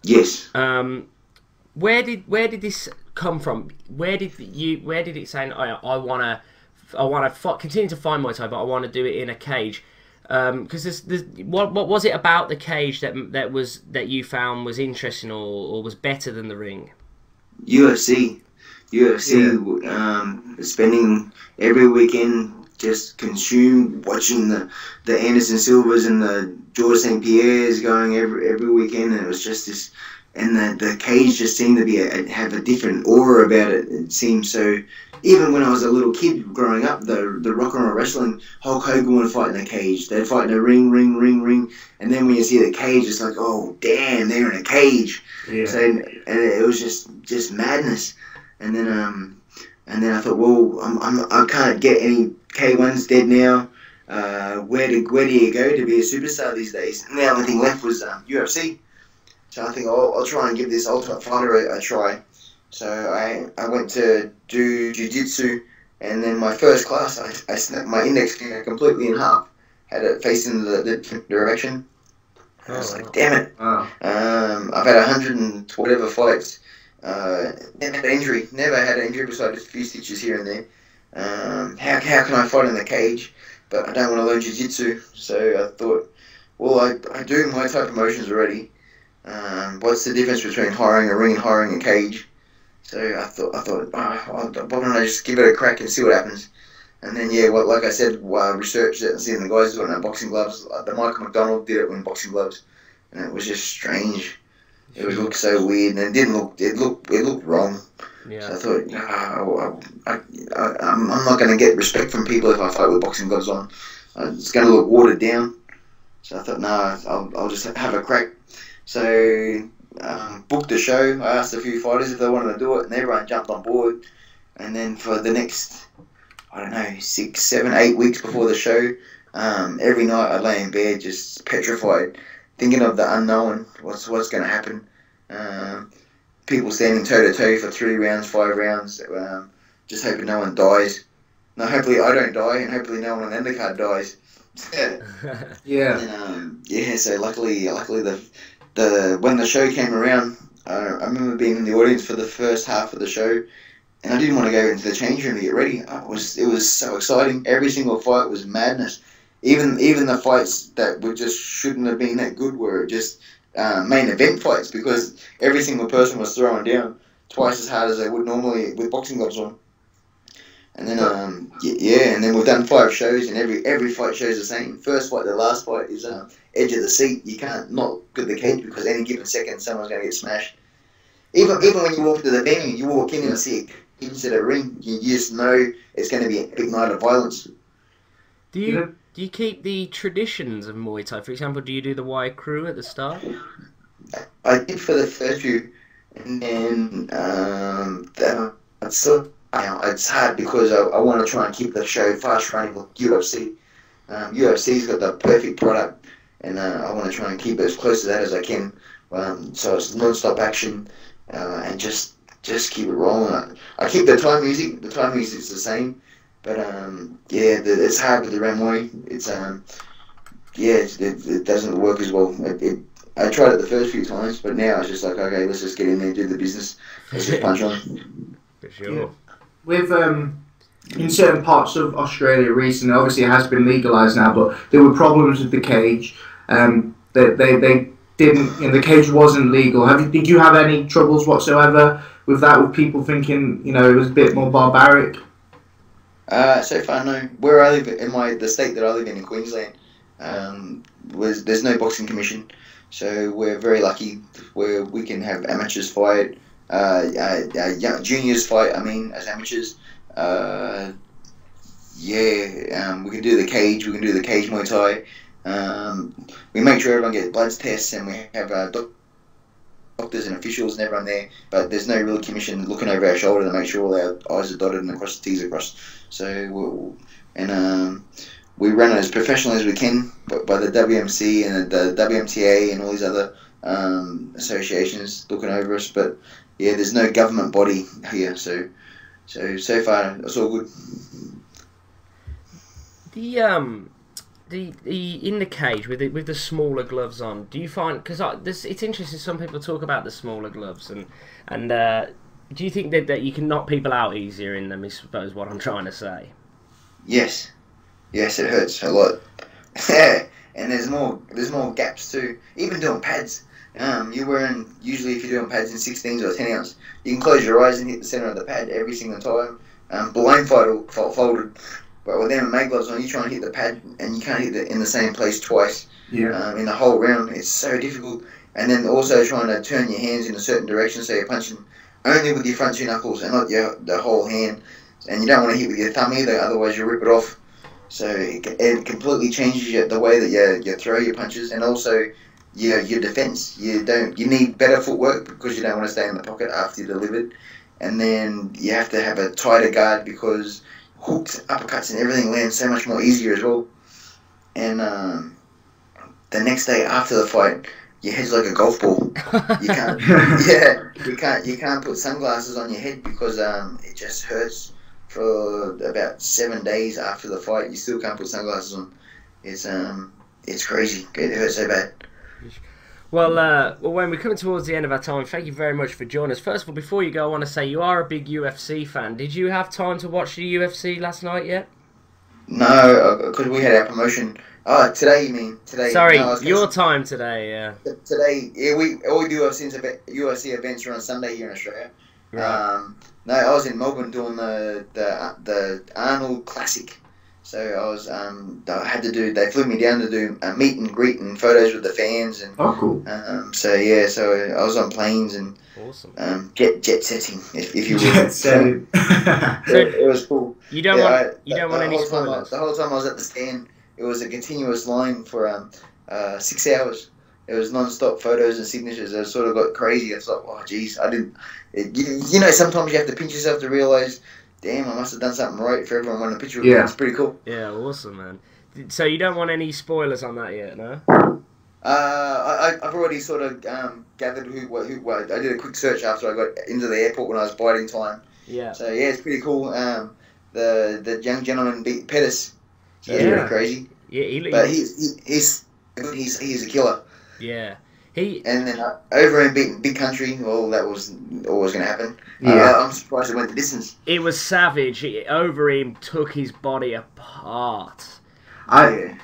Yes. Where did this come from? Where did it say I want to continue to fight Muay Thai, but I want to do it in a cage? Because what was it about the cage that you found was interesting or was better than the ring? UFC, spending every weekend just watching the Anderson Silvas and the George St. Pierre's going every weekend, and it was just this. And the cage just seemed to have a different aura about it. It seemed so. Even when I was a little kid growing up, the rock and roll wrestling, Hulk Hogan would fight in a cage. They'd fight in a ring. And then when you see the cage, it's like, oh damn, they're in a cage. Yeah. So and it was just madness. And then I thought, well, I can't get any K1's dead now. Where do you go to be a superstar these days? And the only thing left was UFC. So So I think I'll try and give this Ultimate Fighter a try. So I went to do jiu-jitsu, and then my first class, I snapped my index finger completely in half. Had it facing the different direction. I was like, damn it. I've had 100 and whatever fights. Never had an injury. Never had an injury besides a few stitches here and there. How can I fight in the cage? But I don't want to learn jiu-jitsu. So I thought, well, I do Muay Thai promotions already. What's the difference between hiring a ring and hiring a cage? So I thought, why don't I just give it a crack and see what happens? And then, like I said, researched it and seeing the guys doing it in boxing gloves. The Michael McDonald did it in boxing gloves, and it was just strange. It would look so weird, and it looked wrong. Yeah. So I thought, I'm not going to get respect from people if I fight with boxing gloves on. It's going to look watered down. So I thought, I'll just have a crack. So booked the show. I asked a few fighters if they wanted to do it, and everyone jumped on board. And then for the next, 6, 7, 8 weeks before the show, every night I lay in bed just petrified, thinking of the unknown. What's going to happen? People standing toe to toe for 3 rounds, 5 rounds, just hoping no one dies. No, hopefully I don't die, and hopefully no one on the undercard dies. Yeah. And, so luckily the when the show came around, I remember being in the audience for the first half of the show, and I didn't want to go into the change room to get ready. It was so exciting. Every single fight was madness. Even the fights that just shouldn't have been that good were just main event fights, because every single person was throwing down twice as hard as they would normally with boxing gloves on. And then and then we've done 5 shows, and every fight shows the same. First fight, the last fight is edge of the seat. You can't not get the cage, because any given second someone's going to get smashed. Even when you walk to the venue, you walk in and see it instead of a ring. You just know it's going to be a big night of violence. Do you keep the traditions of Muay Thai? For example, do you do the Y crew at the start? I did for the first few, and then it's hard because I want to try and keep the show fast running with UFC. UFC's got the perfect product, and I want to try and keep it as close to that as I can. So it's non-stop action, and just keep it rolling. I keep the Thai music. The Thai music's the same, but it's hard with the Ramway. It doesn't work as well. I tried it the first few times, but now it's just like, okay, let's just get in there and do the business. Let's just punch on. For sure. Yeah. With in certain parts of Australia recently, obviously it has been legalised now, but there were problems with the cage. They didn't, the cage wasn't legal. Did you have any troubles whatsoever with that? With people thinking, it was a bit more barbaric? So far, no. Where I live the state that I live in Queensland, there's no boxing commission, so we're very lucky where we can have amateurs fight. Juniors fight, as amateurs. We can do the cage. We can do the cage Muay Thai. We make sure everyone gets blood tests, and we have doctors and officials and everyone there. But there's no real commission looking over our shoulder to make sure all our I's are dotted and across the T's are crossed. So we run it as professional as we can, by the WMC and the WMTA and all these other associations looking over us. But there's no government body here, so far it's all good. The in the cage with the smaller gloves on, do you find, because it's interesting, some people talk about the smaller gloves, and do you think that you can knock people out easier in them, I suppose what I'm trying to say? Yes, it hurts a lot. And there's more gaps too, even doing pads. Usually if you're doing pads in 16s or 10 ounce, you can close your eyes and hit the center of the pad every single time. Blindfolded, but with MMA gloves on, you try and hit the pad and you can't hit it in the same place twice. Yeah. In the whole round, it's so difficult. And then also trying to turn your hands in a certain direction, so you're punching only with your front 2 knuckles and not the whole hand. And you don't want to hit with your thumb either, otherwise you'll rip it off. So it completely changes the way that you throw your punches, and also your defense. You need better footwork because you don't want to stay in the pocket after you delivered, and then you have to have a tighter guard because hooks, uppercuts, and everything lands so much more easier as well. And the next day after the fight, your head's like a golf ball. You can't, you can't put sunglasses on your head because it just hurts for about 7 days after the fight. You still can't put sunglasses on. It's crazy. It hurts so bad. Well, when we're coming towards the end of our time, thank you very much for joining us. First of all, before you go, I want to say you are a big UFC fan. Did you have time to watch the UFC last night yet? No, because we had our promotion. Oh, today you mean? Today. Sorry, no, your time today, yeah. Today, yeah, all we do UFC events are on Sunday here in Australia. Right. No, I was in Melbourne doing the Arnold Classic. So I had to do. They flew me down to do a meet and greet and photos with the fans and. Oh, cool. So I was on planes and. Awesome. Jet setting, if you will. Jet setting. It was cool. You don't want any spoilers. The whole time I was at the stand, it was a continuous line for 6 hours. It was non-stop photos and signatures. It sort of got crazy. It's like, oh, geez, I didn't. You know, sometimes you have to pinch yourself to realize, damn, I must have done something right for everyone wanting a picture of me. It's pretty cool. Yeah, awesome, man. So you don't want any spoilers on that yet, no? I've already sort of gathered who. I did a quick search after I got into the airport when I was biding time. Yeah. So yeah, it's pretty cool. The young gentleman beat Pettis. So that's pretty crazy. Yeah, but he's a killer. Yeah. And then over in Big Country, well, that was always going to happen. Yeah. I'm surprised it went the distance. It was savage. Over him took his body apart.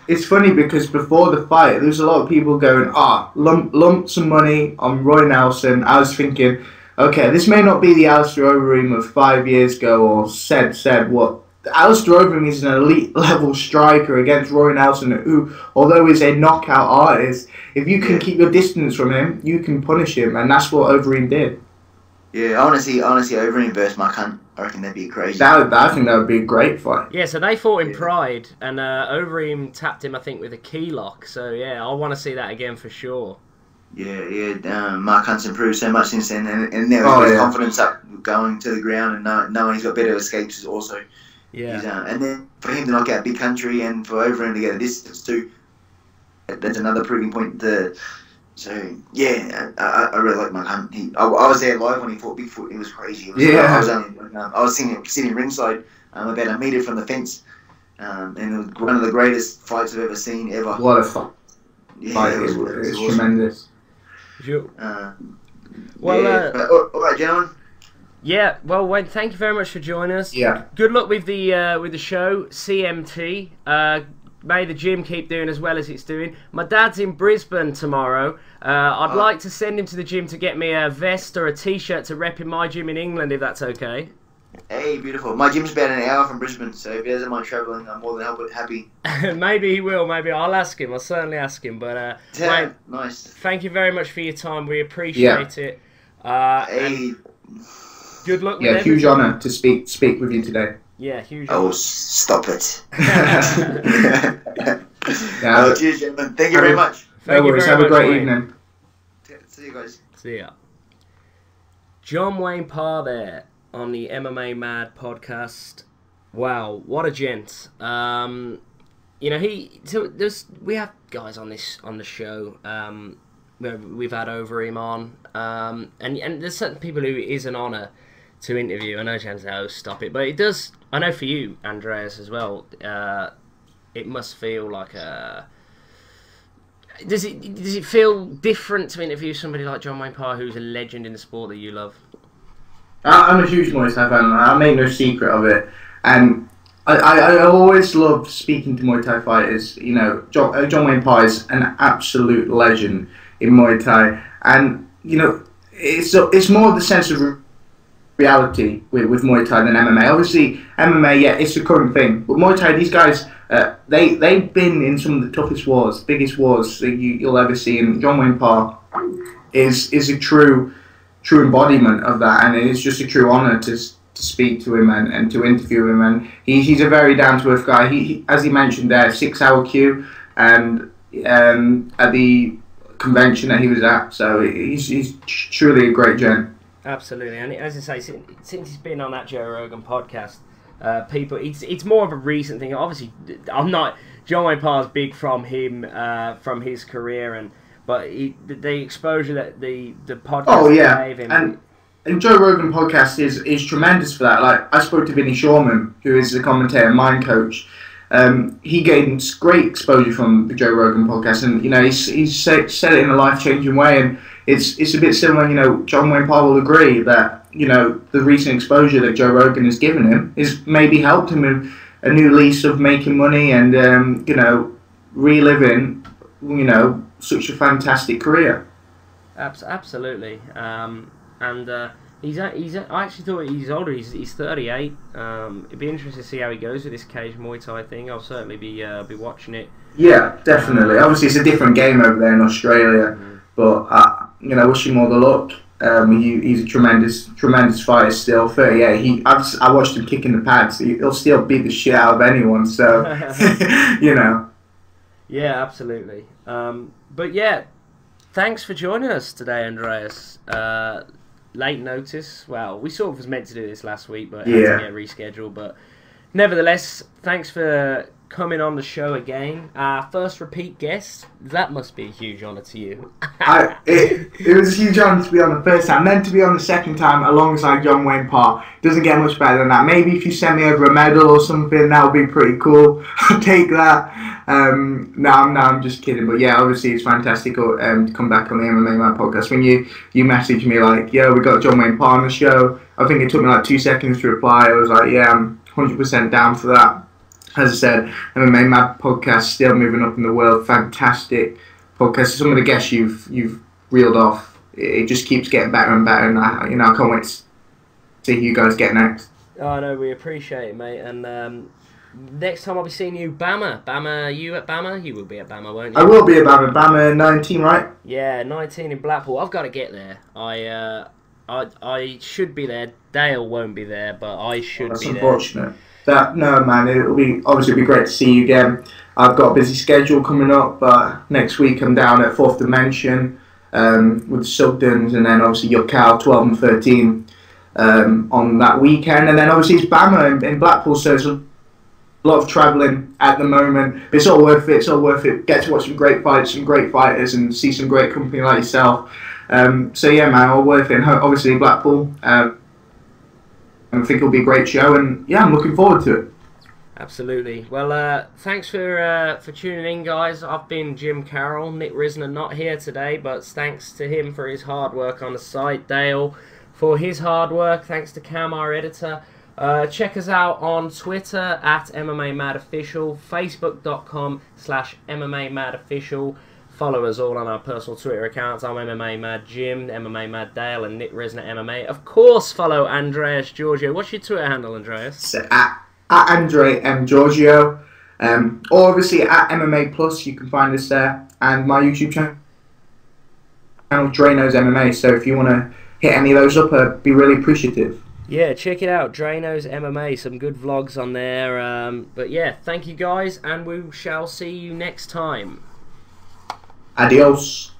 It's funny because before the fight, there was a lot of people going, lump some money on Roy Nelson. I was thinking, okay, this may not be the Alistair Overeem of 5 years ago or said what. Alistair Overeem is an elite level striker against Roy Nelson, who, although is a knockout artist, if you can keep your distance from him, you can punish him, and that's what Overeem did. Yeah, honestly, Overeem versus Mark Hunt, I reckon that'd be crazy. I think that would be a great fight. Yeah, so they fought in Pride, and Overeem tapped him, I think, with a key lock. So yeah, I want to see that again for sure. Yeah. Mark Hunt's improved so much since then, and now his confidence up going to the ground and knowing he's got better escapes is also. Yeah. And then for him to knock out Big Country and for Overeem to get a distance too, that's another proving point. So yeah, I really like Mark Hunt. I was there live when he fought Bigfoot. It was crazy. I was sitting ringside, about a metre from the fence, and it was one of the greatest fights I've ever seen ever. What a fight! Yeah, it was awesome. tremendous. Sure. All right, gentlemen. Yeah, well, Wayne, thank you very much for joining us. Yeah. Good luck with the show, CMT. May the gym keep doing as well as it's doing. My dad's in Brisbane tomorrow. I'd like to send him to the gym to get me a vest or a T-shirt to rep in my gym in England, if that's okay. Hey, beautiful. My gym's about an hour from Brisbane, so if he doesn't mind travelling, I'm more than happy. Maybe he will. Maybe I'll ask him. I'll certainly ask him. But Wayne, nice. Thank you very much for your time. We appreciate it. Hey. Good luck with everything. Huge honour to speak with you today. Yeah, huge honour. Oh, stop it. Cheers, gentlemen. Thank you very much. No worries. Have a great evening. See you guys. See ya. John Wayne Parr there on the MMA Mad podcast. Wow, what a gent. We have guys on the show. We've had Overeem on, and there's certain people who it is an honour to interview. I know Jan's the host, stop it, but it does. I know for you, Andreas, as well. It must feel like a. Does it feel different to interview somebody like John Wayne Parr, who's a legend in the sport that you love? I'm a huge Muay Thai fan. I make no secret of it, and I always love speaking to Muay Thai fighters. You know, John Wayne Parr is an absolute legend in Muay Thai, and you know, it's more the sense of reality with Muay Thai than MMA. Obviously, MMA, it's the current thing, but Muay Thai, these guys, they've been in some of the toughest wars, biggest wars that you'll ever see, and John Wayne Parr is a true embodiment of that, and it's just a true honour to speak to him and to interview him, and he's a very down-to-earth guy. He as he mentioned there, 6-hour queue, and at the convention that he was at, so he's truly a great gent. Absolutely, and as I say, since he's been on that Joe Rogan podcast, people, it's more of a recent thing. Obviously, John Wayne Parr's big from him, from his career, but the exposure that the podcast gave him. And Joe Rogan podcast is tremendous for that. Like, I spoke to Vinny Shawman, who is the commentator and mind coach. He gains great exposure from the Joe Rogan podcast, and he's said it in a life-changing way. And it's a bit similar. John Wayne Parr will agree that the recent exposure that Joe Rogan has given him is maybe helped him with a new lease of making money and reliving such a fantastic career. Absolutely. I actually thought he's older. He's 38. It'd be interesting to see how he goes with this cage Muay Thai thing. I'll certainly be watching it. Yeah, definitely. Obviously, it's a different game over there in Australia, but wish him all the luck. He's a tremendous fighter still. 38. I watched him kicking the pads. He'll still beat the shit out of anyone. So Yeah, absolutely. But yeah, thanks for joining us today, Andreas. Late notice. Well, we sort of was meant to do this last week, but had to get rescheduled. But nevertheless, thanks for coming on the show again. First repeat guest. That must be a huge honour to you. It was a huge honour to be on the first time, then to be on the second time alongside John Wayne Parr. Doesn't get much better than that. Maybe if you send me over a medal or something, that would be pretty cool. I'll take that. No, I'm just kidding. But yeah, obviously it's fantastic to come back on the MMA Mad podcast. When you messaged me like, yo, we got John Wayne Parr on the show, I think it took me like 2 seconds to reply. I was like, yeah, I'm 100% down for that. As I said, MMA Mad podcast still moving up in the world. Fantastic podcast. Some of the guests you've reeled off, it just keeps getting better and better. And I can't wait to see who you guys get next. Oh no, we appreciate it, mate. And next time I'll be seeing you, Bama. Bama, you at Bama? You will be at Bama, won't you? I will be at Bama. Bama 19, right? Yeah, 19 in Blackpool. I've got to get there. I should be there. Dale won't be there, but I should be there. That's unfortunate. No, man, it'll be great to see you again. I've got a busy schedule coming up, but next week I'm down at 4th Dimension with the Sugdens, and then obviously your Cal 12 and 13 on that weekend, and then obviously it's Bama in Blackpool, so it's a lot of travelling at the moment, but it's all worth it. It's all worth it. Get to watch some great fights, some great fighters, and see some great company like yourself. So yeah, man, all worth it. And obviously Blackpool. I think it'll be a great show, and yeah, I'm looking forward to it. Absolutely. Well, thanks for tuning in, guys. I've been Jim Carroll. Nick Risner not here today, but thanks to him for his hard work on the site. Dale for his hard work. Thanks to Cam, our editor. Check us out on Twitter at MMA Mad Official, Facebook.com/MMA Mad Official. Follow us all on our personal Twitter accounts. I'm MMA Mad Jim, MMA Mad Dale, and Nick Risner MMA. Of course, follow Andreas Georgiou. What's your Twitter handle, Andreas? So at Andreas M Georgiou, or obviously at MMA Plus. You can find us there, and my YouTube channel, Drano's MMA. So if you want to hit any of those up, I'd be really appreciative. Yeah, check it out, Drano's MMA. Some good vlogs on there. But yeah, thank you guys, and we shall see you next time. Adios.